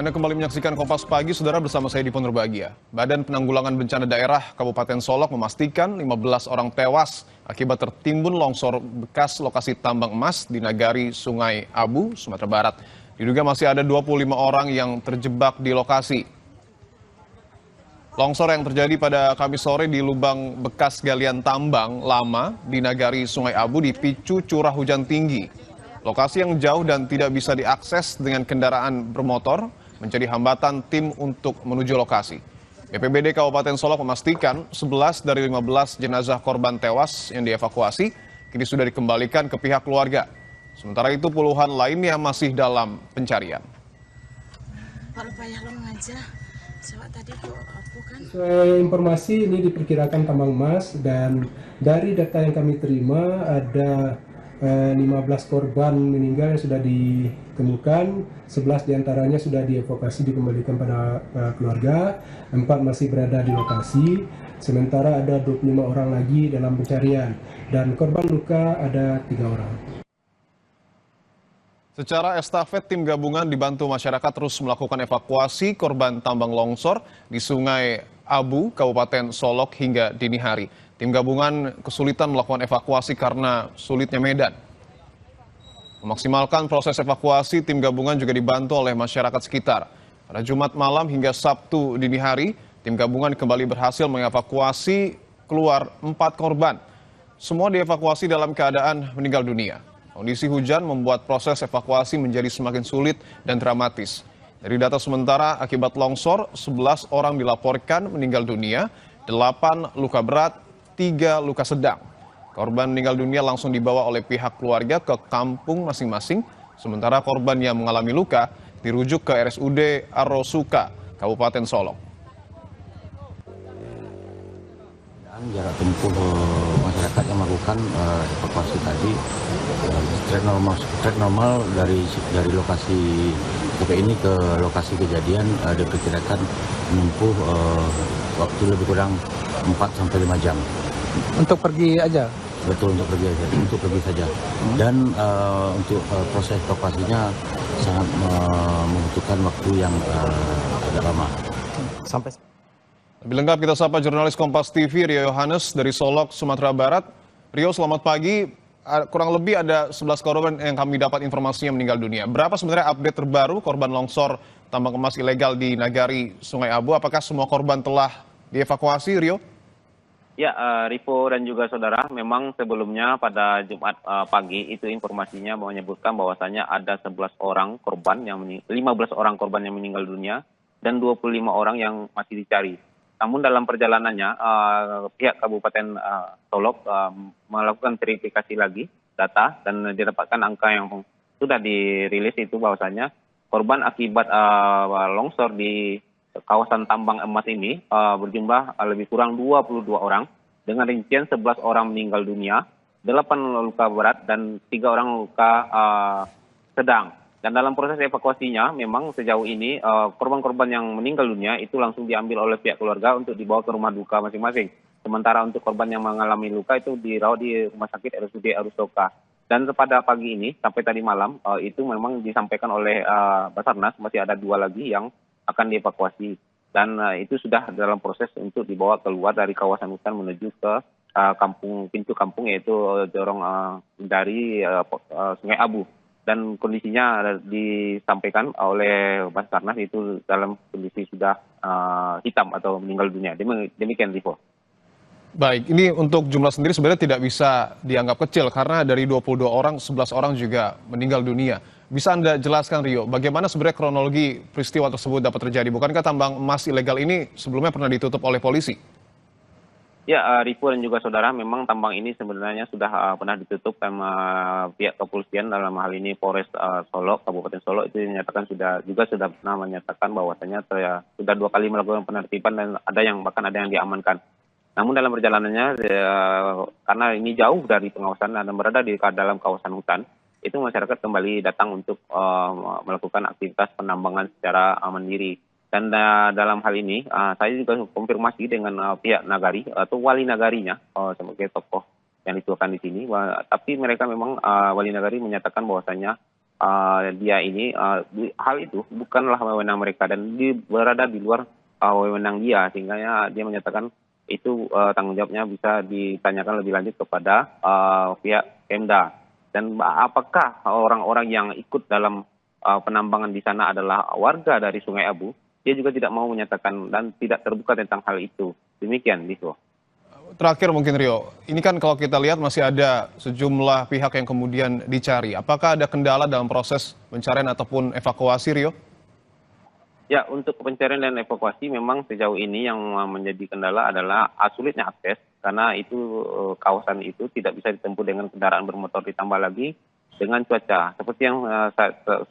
Anda kembali menyaksikan Kompas Pagi, Saudara, bersama saya Dipo Nurbagia. Badan Penanggulangan Bencana Daerah Kabupaten Solok memastikan 15 orang tewas akibat tertimbun longsor bekas lokasi tambang emas di Nagari Sungai Abu, Sumatera Barat. Diduga masih ada 25 orang yang terjebak di lokasi. Longsor yang terjadi pada Kamis sore di lubang bekas galian tambang lama di Nagari Sungai Abu dipicu curah hujan tinggi. Lokasi yang jauh dan tidak bisa diakses dengan kendaraan bermotor menjadi hambatan tim untuk menuju lokasi. BPBD Kabupaten Solok memastikan 11 dari 15 jenazah korban tewas yang dievakuasi kini sudah dikembalikan ke pihak keluarga. Sementara itu puluhan lainnya masih dalam pencarian. Sesuai informasi ini diperkirakan tambang emas, dan dari data yang kami terima ada 15 korban meninggal yang sudah ditemukan, 11 diantaranya sudah dievakuasi dikembalikan pada keluarga, 4 masih berada di lokasi, sementara ada 25 orang lagi dalam pencarian, dan korban luka ada 3 orang. Secara estafet, tim gabungan dibantu masyarakat terus melakukan evakuasi korban tambang longsor di Sungai Abu, Kabupaten Solok hingga dini hari. Tim gabungan kesulitan melakukan evakuasi karena sulitnya medan. Memaksimalkan proses evakuasi, tim gabungan juga dibantu oleh masyarakat sekitar. Pada Jumat malam hingga Sabtu dini hari, tim gabungan kembali berhasil mengevakuasi keluar 4 korban. Semua dievakuasi dalam keadaan meninggal dunia. Kondisi hujan membuat proses evakuasi menjadi semakin sulit dan dramatis. Dari data sementara, akibat longsor, 11 orang dilaporkan meninggal dunia, 8 luka berat, 3 luka sedang. Korban meninggal dunia langsung dibawa oleh pihak keluarga ke kampung masing-masing, sementara korban yang mengalami luka dirujuk ke RSUD Arrosuka, Kabupaten Solok. Jarak tempuh masyarakat yang melakukan evakuasi tadi trek normal dari lokasi TP ini ke lokasi kejadian diperkirakan menempuh waktu lebih kurang 4-5 jam. Untuk pergi aja? Betul, untuk pergi saja. Dan untuk proses evakuasinya sangat membutuhkan waktu yang agak lama. Lebih lengkap kita sapa jurnalis Kompas TV Rio Yohanes dari Solok, Sumatera Barat. Rio, selamat pagi. Kurang lebih ada 11 korban yang kami dapat informasinya meninggal dunia. Berapa sebenarnya update terbaru korban longsor tambang emas ilegal di Nagari Sungai Abu? Apakah semua korban telah dievakuasi, Rio? Ya, Ripo dan juga saudara, memang sebelumnya pada Jumat pagi itu informasinya menyebutkan bahwasannya ada 15 orang korban 15 orang korban yang meninggal dunia dan 25 orang yang masih dicari. Namun dalam perjalanannya pihak Kabupaten Solok melakukan verifikasi lagi data dan didapatkan angka yang sudah dirilis itu bahwasannya korban akibat longsor di kawasan tambang emas ini berjumlah lebih kurang 22 orang dengan rincian 11 orang meninggal dunia, 8 luka berat dan 3 orang luka sedang. Dan dalam proses evakuasinya memang sejauh ini korban-korban yang meninggal dunia itu langsung diambil oleh pihak keluarga untuk dibawa ke rumah duka masing-masing. Sementara untuk korban yang mengalami luka itu dirawat di Rumah Sakit RSUD Arrosuka. Dan pada pagi ini sampai tadi malam itu memang disampaikan oleh Basarnas masih ada 2 lagi yang akan dievakuasi. Dan itu sudah dalam proses untuk dibawa keluar dari kawasan hutan menuju ke pintu kampung yaitu Jorong dari Sungai Abu. Dan kondisinya disampaikan oleh Basarnas itu dalam kondisi sudah hitam atau meninggal dunia. Demikian, Ripo. Baik, ini untuk jumlah sendiri sebenarnya tidak bisa dianggap kecil karena dari 22 orang, 11 orang juga meninggal dunia. Bisa Anda jelaskan, Rio, bagaimana sebenarnya kronologi peristiwa tersebut dapat terjadi? Bukankah tambang emas ilegal ini sebelumnya pernah ditutup oleh polisi? Ya, Ripo dan juga saudara, memang tambang ini sebenarnya sudah pernah ditutup sama pihak kepolisian, dalam hal ini Polres Solok, Kabupaten Solok itu dinyatakan sudah pernah menyatakan bahwasanya sudah 2 kali melakukan penertiban dan bahkan ada yang diamankan. Namun dalam perjalanannya karena ini jauh dari pengawasan dan berada di dalam kawasan hutan, itu masyarakat kembali datang untuk melakukan aktivitas penambangan secara mandiri. Dan dalam hal ini saya juga konfirmasi dengan pihak Nagari atau wali nagarinya sebagai tokoh yang dituakan di sini. Tapi mereka memang wali nagari menyatakan bahwasanya dia ini hal itu bukanlah wewenang mereka dan berada di luar wewenang dia, sehingga dia menyatakan itu tanggung jawabnya bisa ditanyakan lebih lanjut kepada pihak Pemda. Dan apakah orang-orang yang ikut dalam penambangan di sana adalah warga dari Sungai Abu? Dia juga tidak mau menyatakan dan tidak terbuka tentang hal itu. Demikian, Divo. Terakhir mungkin Rio, ini kan kalau kita lihat masih ada sejumlah pihak yang kemudian dicari. Apakah ada kendala dalam proses pencarian ataupun evakuasi, Rio? Ya, untuk pencarian dan evakuasi memang sejauh ini yang menjadi kendala adalah sulitnya akses, karena itu kawasan itu tidak bisa ditempuh dengan kendaraan bermotor, ditambah lagi dengan cuaca. Seperti yang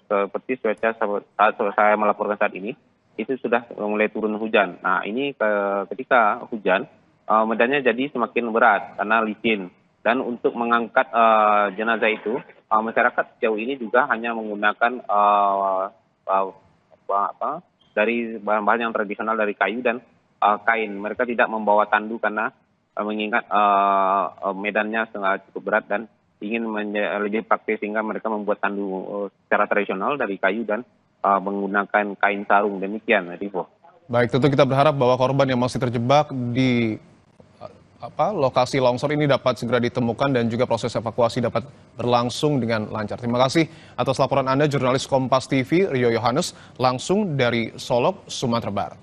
seperti cuaca saat saya melaporkan saat ini, itu sudah mulai turun hujan. Nah, ini ketika hujan, medannya jadi semakin berat karena licin. Dan untuk mengangkat jenazah itu, masyarakat sejauh ini juga hanya menggunakan dari bahan-bahan yang tradisional dari kayu dan kain. Mereka tidak membawa tandu karena mengingat medannya sangat cukup berat dan ingin lebih praktis, sehingga mereka membuat tandu secara tradisional dari kayu dan menggunakan kain sarung. Demikian, Rivo. Baik, tentu kita berharap bahwa korban yang masih terjebak di lokasi longsor ini dapat segera ditemukan dan juga proses evakuasi dapat berlangsung dengan lancar. Terima kasih atas laporan Anda, jurnalis Kompas TV Rio Yohanes, langsung dari Solok, Sumatera Barat.